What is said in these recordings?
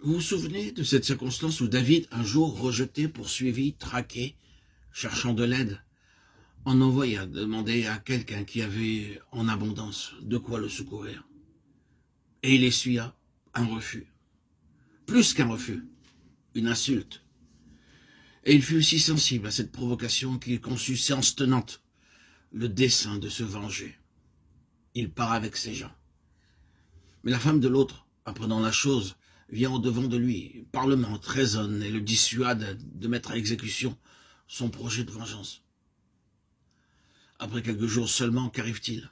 Vous vous souvenez de cette circonstance où David, un jour rejeté, poursuivi, traqué, cherchant de l'aide, en envoya demander à quelqu'un qui avait en abondance de quoi le secourir. Et il essuya un refus. Plus qu'un refus, une insulte. Et il fut si sensible à cette provocation qu'il conçut séance tenante le dessein de se venger. Il part avec ses gens. Mais la femme de l'autre, apprenant la chose, vient au-devant de lui, parlement, raisonne et le dissuade de mettre à exécution son projet de vengeance. Après quelques jours seulement, qu'arrive-t-il?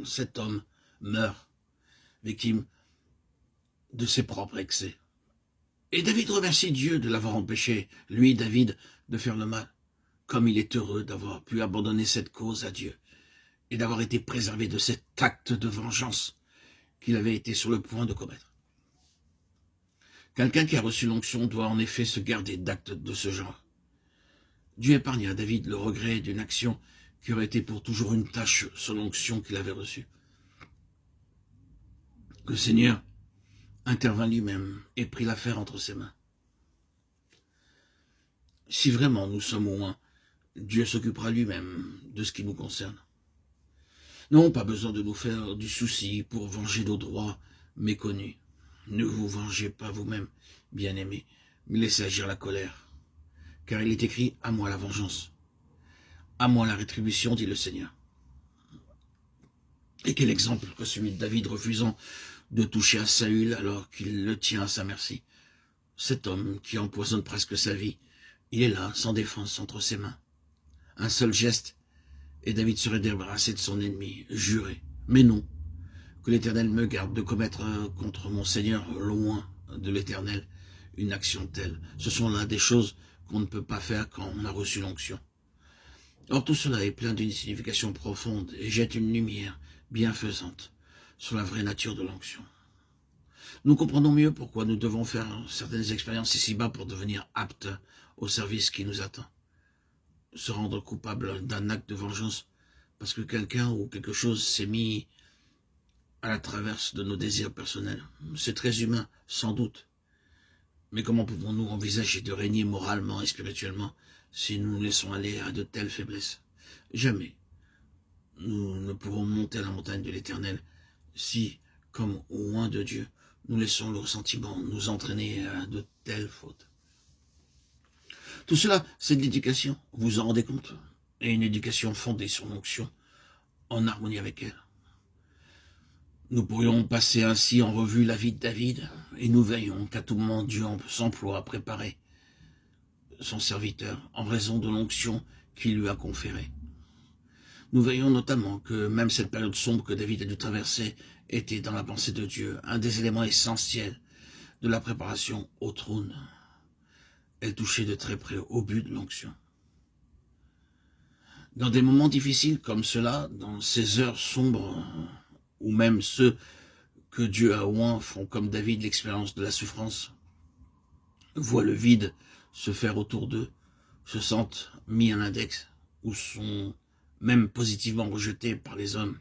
Cet homme meurt, victime de ses propres excès. Et David remercie Dieu de l'avoir empêché, lui, David, de faire le mal. Comme il est heureux d'avoir pu abandonner cette cause à Dieu et d'avoir été préservé de cet acte de vengeance qu'il avait été sur le point de commettre. Quelqu'un qui a reçu l'onction doit en effet se garder d'actes de ce genre. Dieu épargna à David le regret d'une action qui aurait été pour toujours une tâche sur l'onction qu'il avait reçue. Le Seigneur intervint lui-même et prit l'affaire entre ses mains. Si vraiment nous sommes au moins, Dieu s'occupera lui-même de ce qui nous concerne. Non, pas besoin de nous faire du souci pour venger nos droits méconnus. Ne vous vengez pas vous-même, bien-aimés, mais laissez agir la colère. Car il est écrit, à moi la vengeance. À moi la rétribution, dit le Seigneur. Et quel exemple que celui de David refusant de toucher à Saül alors qu'il le tient à sa merci. Cet homme qui empoisonne presque sa vie, il est là, sans défense, entre ses mains. Un seul geste, et David serait débarrassé de son ennemi, juré. Mais non, que l'Éternel me garde de commettre contre mon Seigneur, loin de l'Éternel, une action telle. Ce sont là des choses qu'on ne peut pas faire quand on a reçu l'onction. Or tout cela est plein d'une signification profonde et jette une lumière bienfaisante sur la vraie nature de l'onction. Nous comprenons mieux pourquoi nous devons faire certaines expériences ici-bas pour devenir aptes au service qui nous attend. Se rendre coupable d'un acte de vengeance parce que quelqu'un ou quelque chose s'est mis à la traverse de nos désirs personnels. C'est très humain, sans doute. Mais comment pouvons-nous envisager de régner moralement et spirituellement si nous nous laissons aller à de telles faiblesses? Jamais. Nous ne pourrons monter à la montagne de l'Éternel si, comme au loin de Dieu, nous laissons le ressentiment nous entraîner à de telles fautes. Tout cela, c'est de l'éducation, vous vous en rendez compte? Et une éducation fondée sur l'onction, en harmonie avec elle. Nous pourrions passer ainsi en revue la vie de David, et nous veillons qu'à tout moment Dieu s'emploie à préparer son serviteur en raison de l'onction qu'il lui a conférée. Nous veillons notamment que même cette période sombre que David a dû traverser était dans la pensée de Dieu un des éléments essentiels de la préparation au trône. Elle touchait de très près au but de l'onction. Dans des moments difficiles comme cela, dans ces heures sombres, ou même ceux que Dieu a oint font comme David l'expérience de la souffrance, voient le vide se faire autour d'eux, se sentent mis à l'index, ou sont même positivement rejetés par les hommes.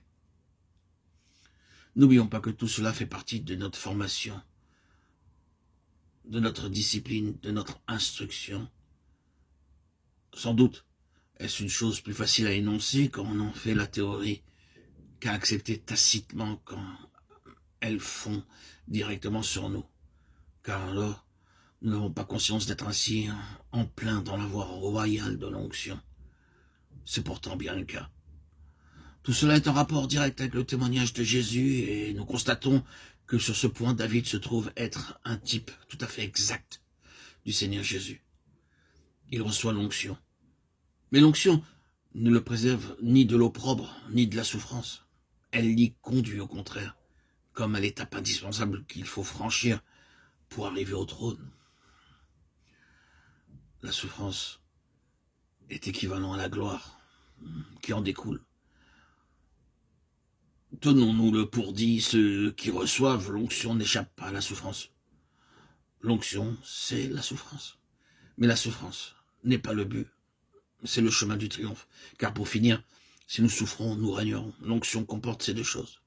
N'oublions pas que tout cela fait partie de notre formation, de notre discipline, de notre instruction. Sans doute, est-ce une chose plus facile à énoncer quand on en fait la théorie qu'à accepter tacitement quand elles font directement sur nous. Car alors, nous n'avons pas conscience d'être ainsi en plein dans la voie royale de l'onction. C'est pourtant bien le cas. Tout cela est en rapport direct avec le témoignage de Jésus et nous constatons que sur ce point, David se trouve être un type tout à fait exact du Seigneur Jésus. Il reçoit l'onction. Mais l'onction ne le préserve ni de l'opprobre, ni de la souffrance. Elle l'y conduit au contraire, comme à l'étape indispensable qu'il faut franchir pour arriver au trône. La souffrance est équivalent à la gloire qui en découle. Tenons-nous-le pour dit, ceux qui reçoivent l'onction n'échappent pas à la souffrance. L'onction, c'est la souffrance. Mais la souffrance n'est pas le but, c'est le chemin du triomphe. Car pour finir, si nous souffrons, nous régnerons. L'onction comporte ces deux choses.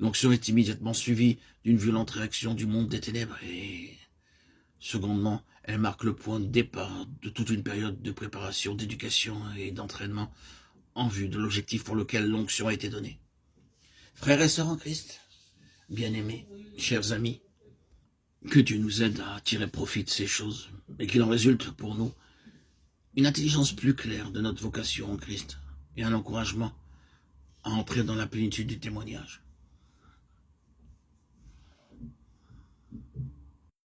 L'onction est immédiatement suivie d'une violente réaction du monde des ténèbres et, secondement, elle marque le point de départ de toute une période de préparation, d'éducation et d'entraînement en vue de l'objectif pour lequel l'onction a été donnée. Frères et sœurs en Christ, bien-aimés, chers amis, que Dieu nous aide à tirer profit de ces choses et qu'il en résulte pour nous une intelligence plus claire de notre vocation en Christ et un encouragement à entrer dans la plénitude du témoignage.